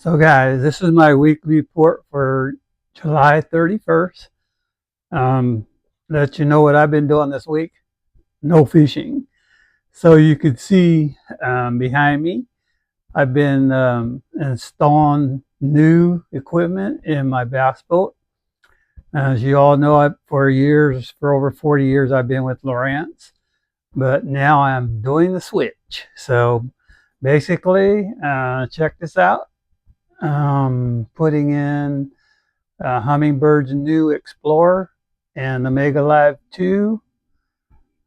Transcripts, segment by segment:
So guys, this is my weekly report for July 31st. Um, let you know what I've been doing this week. No fishing. So you can see behind me, I've been installing new equipment in my bass boat. As you all know, for over 40 years, I've been with Lowrance, but now I'm doing the switch. So basically, check this out. Putting in Hummingbird's new Explorer and the Mega Live 2.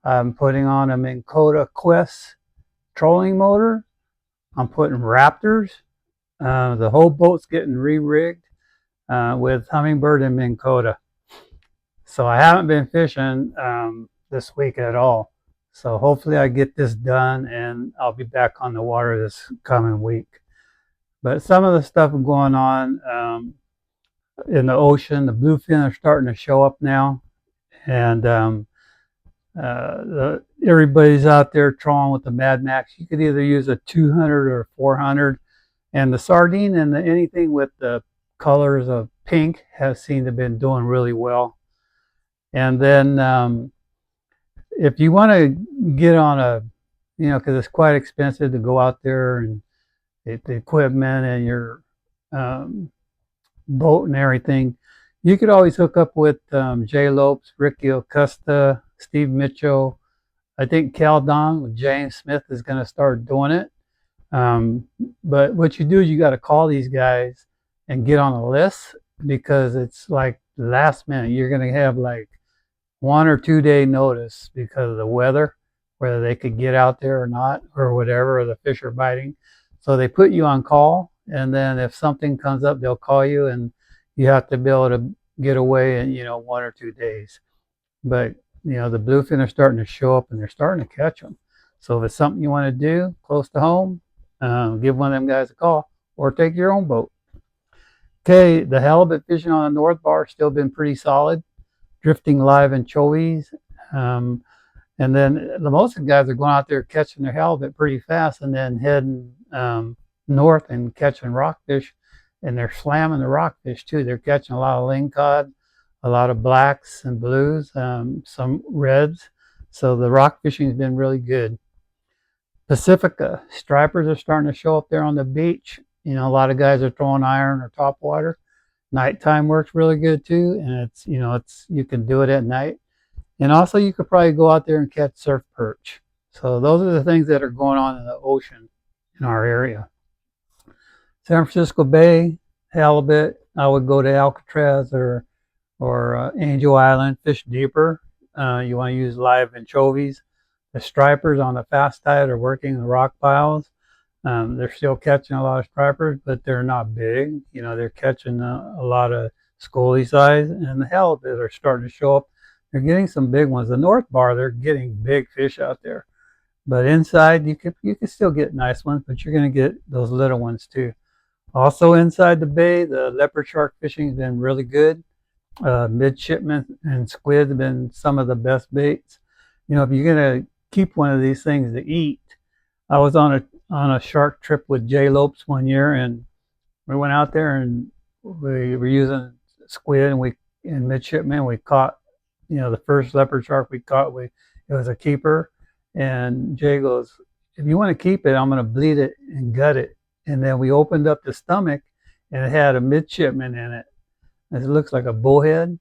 I'm putting on a Minn Kota Quest trolling motor. I'm putting Raptors. The whole boat's getting re-rigged with Humminbird and Minn Kota. So I haven't been fishing this week at all. So hopefully I get this done and I'll be back on the water this coming week. But some of the stuff going on in the ocean, the bluefin are starting to show up now, and everybody's out there trolling with the Mad Max. You could either use a 200 or 400, and the sardine and anything with the colors of pink has seemed to have been doing really well. And then if you want to get on a, because it's quite expensive to go out there and the equipment and your boat and everything, you could always hook up with Jay Lopes, Ricky Acosta, Steve Mitchell. I think Cal Don with James Smith is going to start doing it. But what you do is you got to call these guys and get on a list, because it's like last minute. You're going to have like 1 or 2 day notice because of the weather, whether they could get out there or not, or whatever, or the fish are biting. So they put you on call, and then if something comes up, they'll call you, and you have to be able to get away in 1 or 2 days. But the bluefin are starting to show up, and they're starting to catch them. So if it's something you want to do close to home, give one of them guys a call, or take your own boat. Okay, the halibut fishing on the North Bar still been pretty solid, drifting live anchovies. And then the most of the guys are going out there catching their halibut pretty fast, and then heading north and catching rockfish, and they're slamming the rockfish too. They're catching a lot of lingcod, a lot of blacks and blues, some reds. So the rock fishing has been really good. Pacifica stripers are starting to show up there on the beach. A lot of guys are throwing iron or top water. Nighttime works really good too, and it's you can do it at night. And also you could probably go out there and catch surf perch. So those are the things that are going on in the ocean in our area. San Francisco Bay, halibut, I would go to Alcatraz or Angel Island, fish deeper. You want to use live anchovies. The stripers on the fast tide are working the rock piles. They're still catching a lot of stripers, but they're not big. They're catching a lot of scully size, and the halibut are starting to show up. They're getting some big ones. The North Bar, they're getting big fish out there. But inside, you can still get nice ones, but you're going to get those little ones too. Also inside the bay, the leopard shark fishing has been really good. Midshipman and squid have been some of the best baits. If you're going to keep one of these things to eat, I was on a shark trip with Jay Lopes one year, and we went out there and we were using squid, and in midshipman we caught the first leopard shark we caught. It was a keeper, and Jay goes, if you want to keep it, I'm going to bleed it and gut it. And then we opened up the stomach, and it had a midshipman in it. It looks like a bullhead,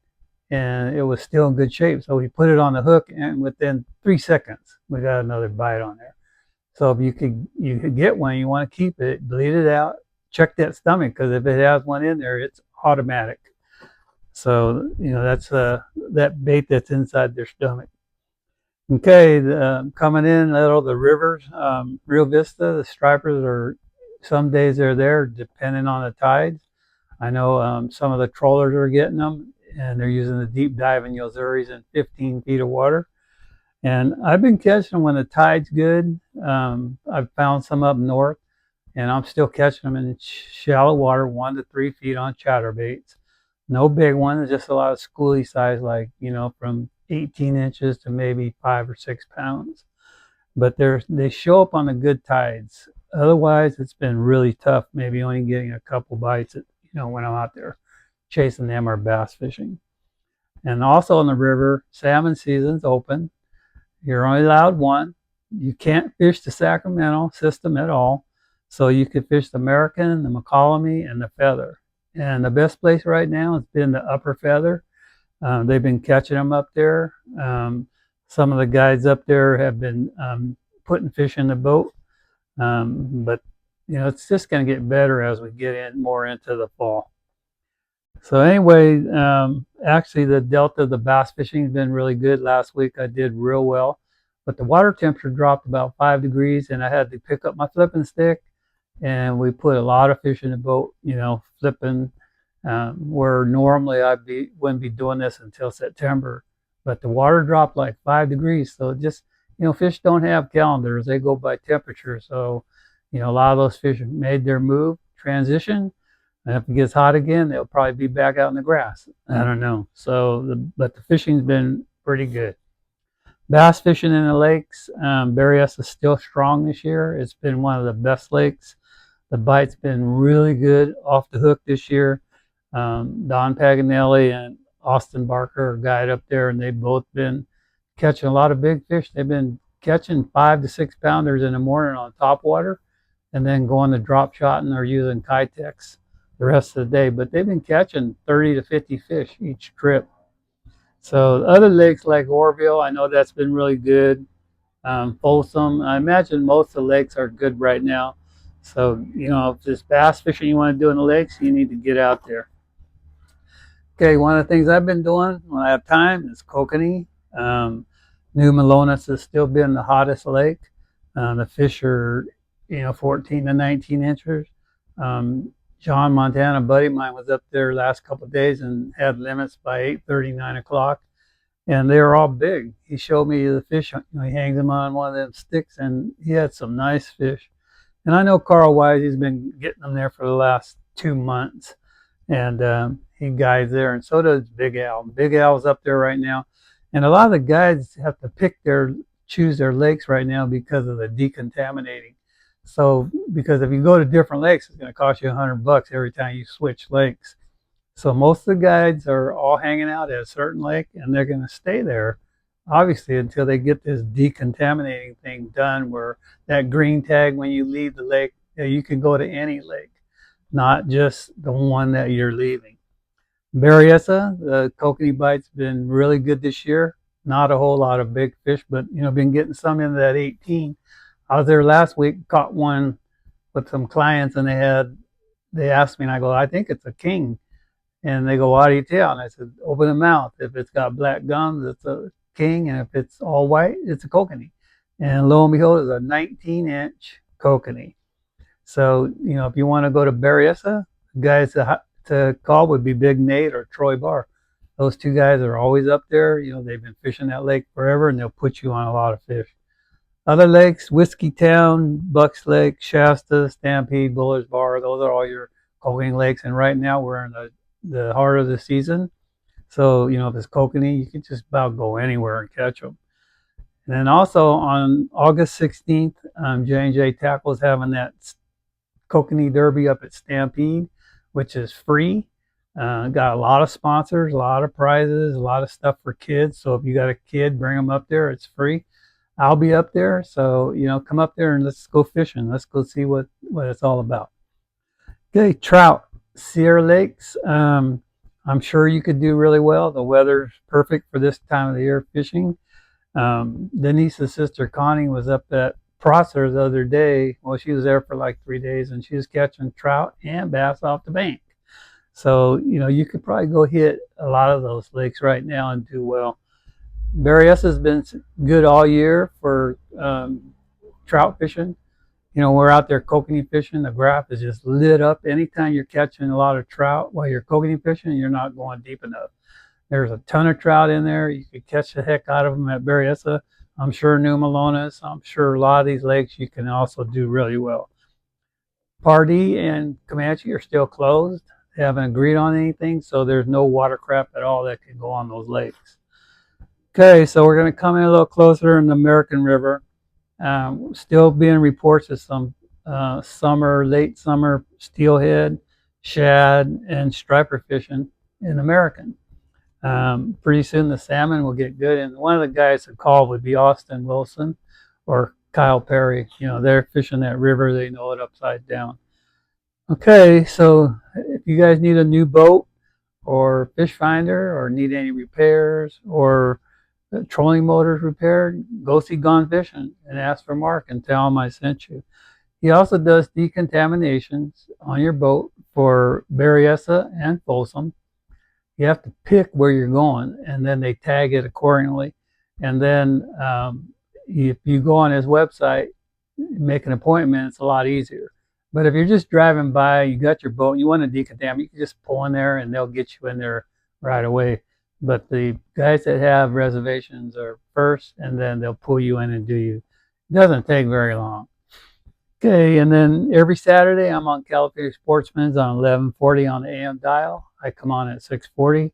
and it was still in good shape. So we put it on the hook, and within 3 seconds, we got another bite on there. So if you could get one, you want to keep it, bleed it out, check that stomach, because if it has one in there, it's automatic. So that's that bait that's inside their stomach. Okay, coming in the rivers, Rio Vista, the stripers are, some days they're there depending on the tides. I know some of the trollers are getting them, and they're using the deep diving Yozuris in 15 feet of water. And I've been catching them when the tide's good. I've found some up north, and I'm still catching them in shallow water, 1 to 3 feet on chatterbaits. No big ones, just a lot of schoolie size, like from 18 inches to maybe 5 or 6 pounds. But they show up on the good tides. otherwise it's been really tough. Maybe only getting a couple bites, when I'm out there chasing them or bass fishing. And also on the river, salmon season's open. You're only allowed one. You can't fish the Sacramento system at all. So you could fish the American, the McCollum, and the Feather. And the best place right now has been the Upper Feather. They've been catching them up there. Some of the guys up there have been putting fish in the boat. But, it's just going to get better as we get more into the fall. So anyway, actually the Delta, the bass fishing has been really good. Last week I did real well, but the water temperature dropped about 5 degrees and I had to pick up my flipping stick, and we put a lot of fish in the boat, flipping, where normally wouldn't be doing this until September, but the water dropped like 5 degrees. So it just, fish don't have calendars. They go by temperature. So, a lot of those fish made their move, transition. And if it gets hot again, they'll probably be back out in the grass. I don't know. So, but the fishing's been pretty good. Bass fishing in the lakes, Berryessa is still strong this year. It's been one of the best lakes. The bite's been really good off the hook this year. Don Paganelli and Austin Barker are guide up there, and they've both been catching a lot of big fish. They've been catching 5 to 6 pounders in the morning on top water, and then going to drop shotting or using Kitex the rest of the day. But they've been catching 30 to 50 fish each trip. So other lakes like Orville, I know that's been really good. Folsom, I imagine most of the lakes are good right now. So, if there's bass fishing you want to do in the lakes, you need to get out there. Okay, one of the things I've been doing when I have time is kokanee. New Melones has still been the hottest lake. The fish are, 14 to 19 inches. John Montana, a buddy of mine, was up there last couple of days and had limits by 8:30, 9 o'clock. And they were all big. He showed me the fish. He hangs them on one of them sticks, and he had some nice fish. And I know Carl Wise, he's been getting them there for the last 2 months. And he guides there, and so does Big Al. Big Al's up there right now. And a lot of the guides have to choose their lakes right now because of the decontaminating. So, because if you go to different lakes, it's going to cost you $100 every time you switch lakes. So most of the guides are all hanging out at a certain lake, and they're going to stay there, obviously, until they get this decontaminating thing done, where that green tag, when you leave the lake, you can go to any lake, not just the one that you're leaving. Berryessa, the kokanee bite's been really good this year. Not a whole lot of big fish, but, been getting some into that 18. I was there last week, caught one with some clients, and they asked me, and I go, I think it's a king. And they go, how do you tell? And I said, open the mouth. If it's got black gums, it's a king. And if it's all white, it's a kokanee. And lo and behold, it's a 19-inch kokanee. So, if you want to go to Berryessa, guys to call would be Big Nate or Troy Barr. Those two guys are always up there. They've been fishing that lake forever, and they'll put you on a lot of fish. Other lakes, Whiskey Town, Bucks Lake, Shasta, Stampede, Bullards Bar, those are all your kokanee lakes. And right now we're in the heart of the season. So, if it's kokanee, you can just about go anywhere and catch them. And then also on August 16th, J&J Tackle is having that kokanee derby up at Stampede, which is free. Got a lot of sponsors, a lot of prizes, a lot of stuff for kids. So if you got a kid, bring them up there. It's free. I'll be up there. So, come up there and let's go fishing. Let's go see what it's all about. Okay, trout. Sierra Lakes, I'm sure you could do really well. The weather's perfect for this time of the year fishing. Denise's sister Connie was up at Prosser the other day. Well, she was there for like 3 days, and she was catching trout and bass off the bank. So, you could probably go hit a lot of those lakes right now and do well. Berryessa has been good all year for trout fishing. We're out there kokanee fishing. The graph is just lit up. Anytime you're catching a lot of trout while you're kokanee fishing, you're not going deep enough. There's a ton of trout in there. You could catch the heck out of them at Berryessa. I'm sure New Melones. I'm sure a lot of these lakes you can also do really well. Pardee and Comanche are still closed. They haven't agreed on anything, so there's no watercraft at all that can go on those lakes. Okay, so we're going to come in a little closer in the American River. Still being reports of some summer, late summer steelhead, shad, and striper fishing in American. Pretty soon the salmon will get good. And one of the guys that called would be Austin Wilson or Kyle Perry. You know, they're fishing that river. They know it upside down. Okay, so if you guys need a new boat or fish finder or need any repairs or trolling motors repaired, go see Gone Fishing and ask for Mark and tell him I sent you. He also does decontaminations on your boat for Berryessa and Folsom. You have to pick where you're going, and then they tag it accordingly. And then if you go on his website, make an appointment, it's a lot easier. But if you're just driving by, you got your boat, you want to decontaminate, you can just pull in there and they'll get you in there right away. But the guys that have reservations are first, and then they'll pull you in and do you. It doesn't take very long. Okay, and then every Saturday I'm on California Sportsman's on 1140 on the AM dial. I come on at 6:40.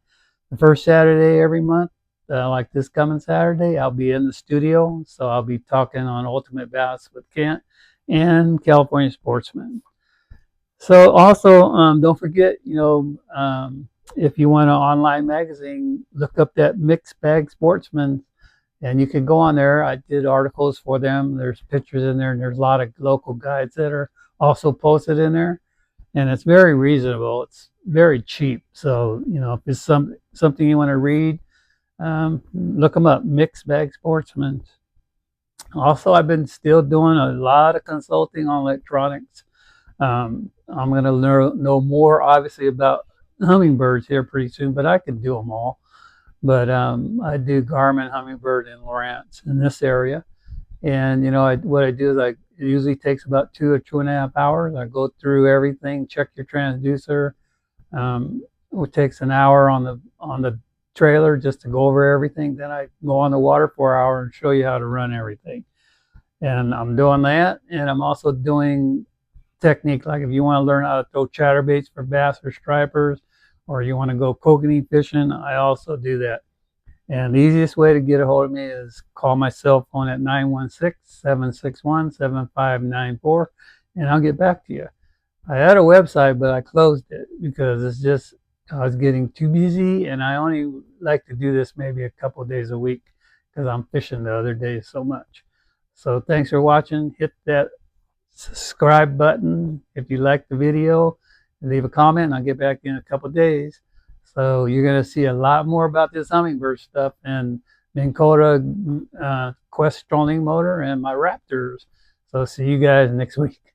The first Saturday every month, like this coming Saturday, I'll be in the studio. So I'll be talking on Ultimate Bass with Kent and California Sportsman. So also, don't forget, if you want an online magazine, look up that Mixed Bag Sportsman, and you can go on there. I did articles for them. There's pictures in there, and there's a lot of local guides that are also posted in there, and it's very reasonable. It's very cheap. So if it's something you want to read, look them up. Mixed Bag Sportsman. Also, I've been still doing a lot of consulting on electronics. I'm going to know more, obviously, about hummingbirds here pretty soon, but I can do them all. But I do Garmin Hummingbird and Lowrance in this area. And, what I do is it usually takes about 2 or 2.5 hours. I go through everything, check your transducer. It takes an hour on the trailer just to go over everything. Then I go on the water for an hour and show you how to run everything. And I'm doing that. And I'm also doing technique, like if you want to learn how to throw chatterbaits for bass or stripers, or you want to go kokanee fishing, I also do that. And the easiest way to get a hold of me is call my cell phone at 916-761-7594, and I'll get back to you. I had a website, but I closed it because I was getting too busy, and I only like to do this maybe a couple of days a week because I'm fishing the other days so much. So thanks for watching. Hit that subscribe button if you like the video. Leave a comment and I'll get back in a couple of days. So you're going to see a lot more about this hummingbird stuff and Minn Kota Quest trolling motor and my Raptors. So see you guys next week.